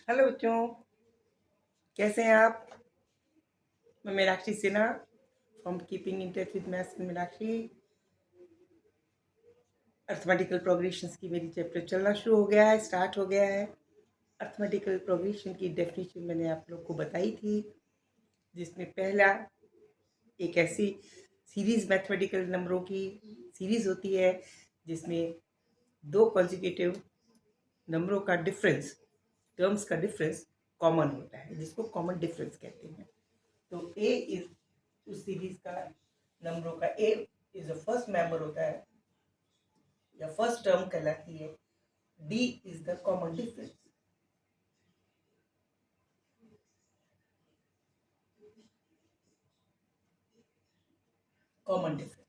Hello बच्चों, कैसे हैं आप? मैं Meenakshi Sinha from keeping in touch with maths Meenakshi. Arithmetical progressions की मेरी चैप्टर चलना शुरू हो गया है, स्टार्ट हो गया है। अर्थमेटिकल प्रोग्रेशन की डेफिनेशन मैंने आप लोग को बताई थी, जिसमें पहला एक ऐसी सीरीज मैथमेटिकल नंबरों की सीरीज होती है जिसमें दो कॉन्जिक्यूटिव नंबरों का डिफरेंस, टर्म्स का डिफरेंस कॉमन होता है, जिसको कॉमन डिफरेंस कहते हैं। तो ए इज उस सीरीज का नंबरों का ए इज द फर्स्ट मेंबर होता है या फर्स्ट टर्म कहलाती है। D is the common difference. Common difference.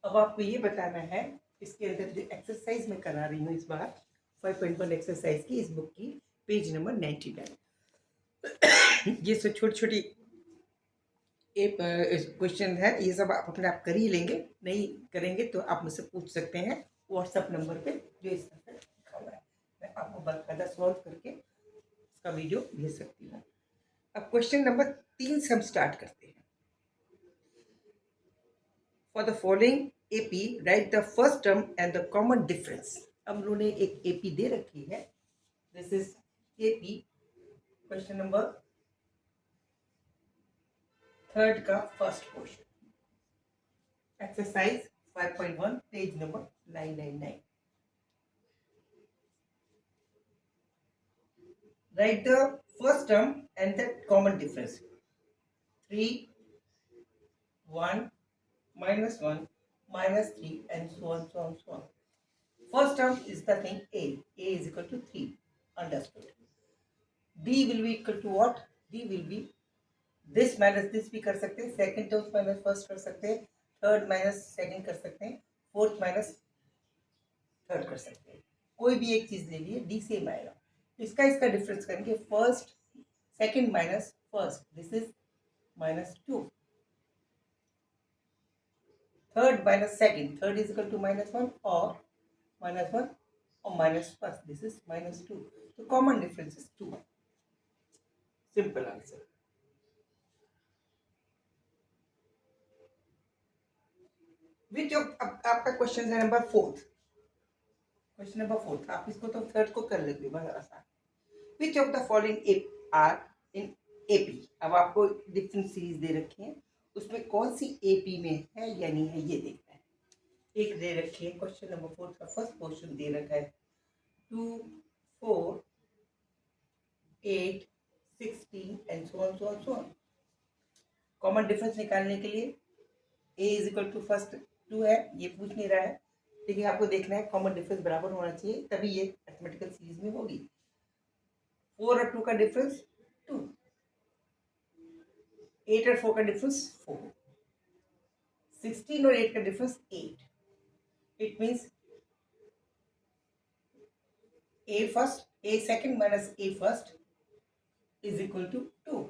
अब आपको ये बताना है, इसके अंदर जो एक्सरसाइज मैं करा रही हूँ इस बार 5.1 एक्सरसाइज की, इस बुक की पेज नंबर 99। ये सब छोटी छोटी एक क्वेश्चन है, ये सब आप अपने आप कर ही लेंगे, नहीं करेंगे तो आप मुझसे पूछ सकते हैं व्हाट्सएप नंबर पे जो इस तरह से लिखा हुआ है। मैं आपको बाकायदा सॉल्व करके इसका वीडियो भेज सकती हूँ। अब क्वेश्चन नंबर 3 से हम स्टार्ट करते हैं। For the following AP write the first term and the common difference. अब उन्होंने एक एपी दे रखी है, this is AP. Question number third का first question, exercise 5.1 page number 999। Write the first term and the common difference. 3, 1, -1, -3 and so on, so on, so on. First term is the thing A. A is equal to 3. Understood. D will be equal to what? D will be this minus this भी कर सकते हैं, second term minus first कर सकते हैं, third minus second कर सकते हैं, fourth minus थर्ड कर सकते हैं। कोई भी एक चीज ले लिए, डी सेम आएगा। इसका डिफरेंस करेंगे, first second minus first, this is -2। Third minus second, third is equal to -1 और -1 और माइनस फर्स्ट, दिस इज -2। तो common difference is 2। Simple answer. Which of, अब आपका क्वेश्चन है नंबर 4। क्वेश्चन नंबर 4, आप इसको तो थर्ड को कर लेते हो, बड़ा आसान। Which of the following are in AP. अब आपको डिफरेंट सीरीज दे रखी है, उसमें कौन सी एपी में है या नहीं है ये देखना है। एक दे रखी है, क्वेश्चन नंबर 4 का फर्स्ट क्वेश्चन दे रखा है 2, 4, 8, 16 and so on, so on, so on. Common difference निकालने के लिए a is equal to first 2 है, ये पूछ नहीं रहा है, लेकिन आपको देखना है कॉमन डिफरेंस बराबर होना चाहिए, तभी ये अरिथमेटिकल सीरीज में होगी। 4 और 2 का डिफरेंस 2, 8 और 4 का डिफरेंस 4, 16 और 8 का difference 8। It means a first, a second minus a first is equal to 2,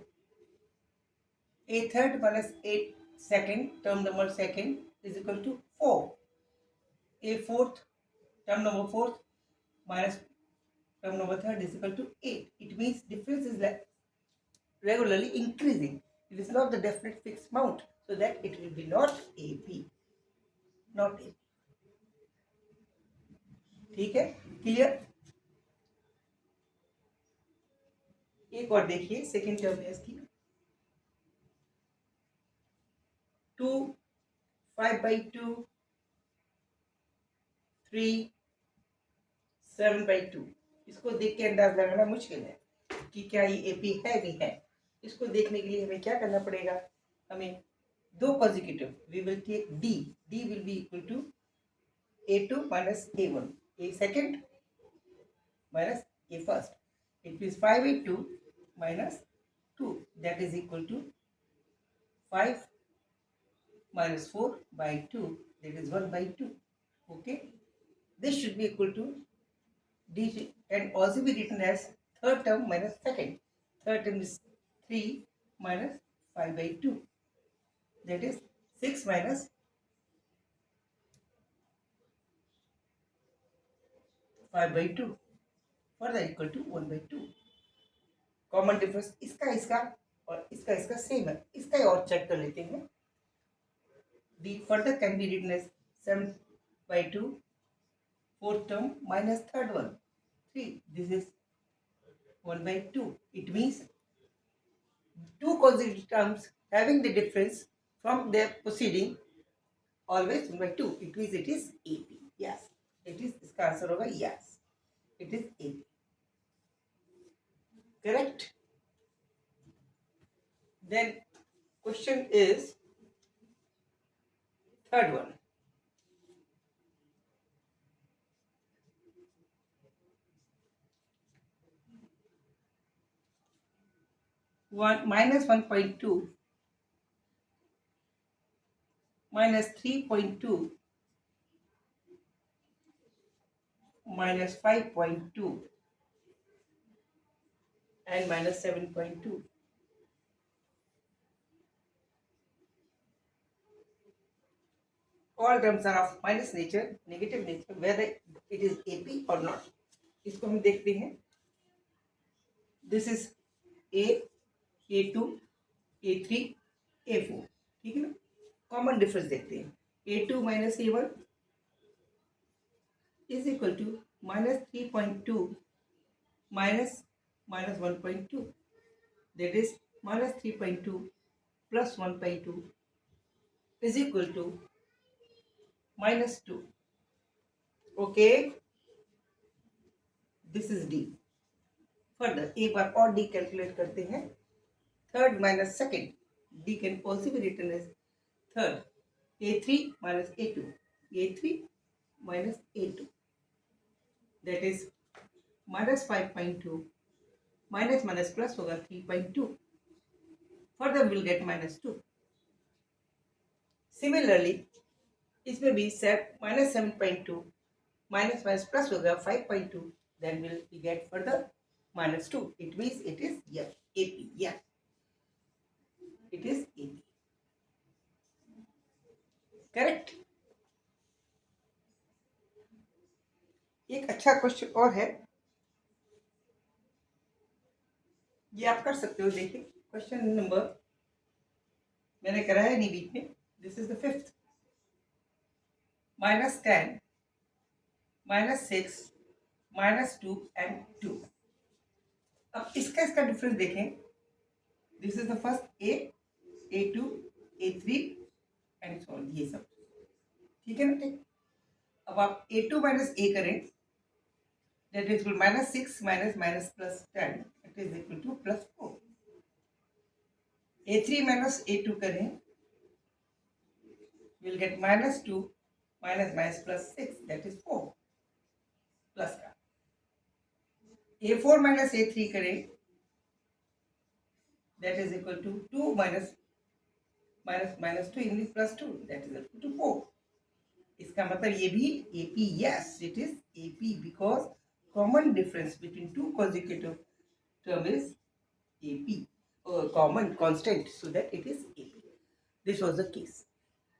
a third minus a second, term number second is equal to 4, a fourth, term number fourth minus term number third is equal to 8. It means difference is like regularly increasing. It is not the definite fixed amount, so that it will be not AP, not AP. ठीक है, clear. एक और देखिए, second term है इसकी 2, 5/2, 3, 7/2। इसको देख के अंदाज लगाना मुश्किल है कि क्या ये एपी है भी है। इसको देखने के लिए हमें क्या करना पड़ेगा, हमें दो consecutive, we will take d, d will be equal to a2 minus a1, a second minus a first. It means 5/2 minus 2, that is equal to 5 minus 4 by 2, that is 1/2. Okay, this should be equal to d, can also be written as third term minus second. Third term is 3 minus 5/2, that is 6 minus 5/2. Further equal to 1/2। Common difference इसका और इसका same है, इसका ही और check कर लेते हैं। The further can be written as 7/2 fourth term minus third one 3. This is 1/2. It means two consecutive terms having the difference from their proceeding always 1/2. It means it is AP. Yes, it is. इसका answer होगा yes. It is AP. Correct. Then question is third one. Minus 1.2 minus 3.2 minus 5.2 and minus 7.2. All terms are of minus nature, negative nature, whether it is AP or not. इसको हम देखते हैं. This is A, A2, A3, A4. ठीक है ना? Common difference देखते हैं. A2 minus A1 is equal to minus 3.2 minus 1.2. That is minus 3.2 plus 1/2 is equal to minus 2. Okay, this is D. Further एक बार और D कैलकुलेट करते हैं. Third minus second, D can also be written as third. A3 minus A2, A3 minus A2, that is minus 5.2 minus plus होगा 3.2. Further will get minus 2. Similarly इसमें भी minus 7.2 minus plus होगा 5.2. then we'll get further minus 2. It means it is yes, AP. Yes, it is AP. Correct. एक अच्छा question और है, ये आप कर सकते हो. देखिए क्वेश्चन नंबर मैंने कराया नहीं बीच में. This is the fifth. -10 -6 -2 and 2. अब इसका डिफरेंस देखें. This is the first A, A2, A3 and so on. ये सब ठीक है ना. ठीक. अब आप A2 माइनस A करें, that is equal -6 minus plus 10, it is equal to plus 4. A3 minus A2 करें, we'll get -2 minus plus 6, that is 4 plus का. A4 minus A3 करें, that is equal to 2 minus 2 in plus 2, that is equal to 4. इसका मतलब ये भी AP. Yes, it is AP because common difference between two consecutive term is AP, common constant, so that it is AP. This was the case.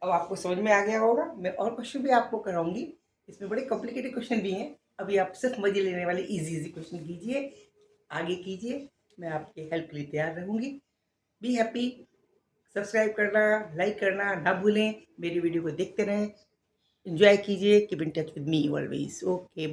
अब आपको समझ में आ गया होगा. मैं और क्वेश्चन भी आपको कराऊंगी, इसमें बड़े कॉम्प्लिकेटेड क्वेश्चन भी हैं. अभी आप सिर्फ मजे लेने वाले इजी क्वेश्चन कीजिए, आगे कीजिए. मैं आपके हेल्प के लिए तैयार रहूंगी. Be happy. सब्सक्राइब करना, लाइक करना ना भूलें. मेरी वीडियो को देखते रहें, एंजॉय कीजिए. Keep in touch with me always. Okay.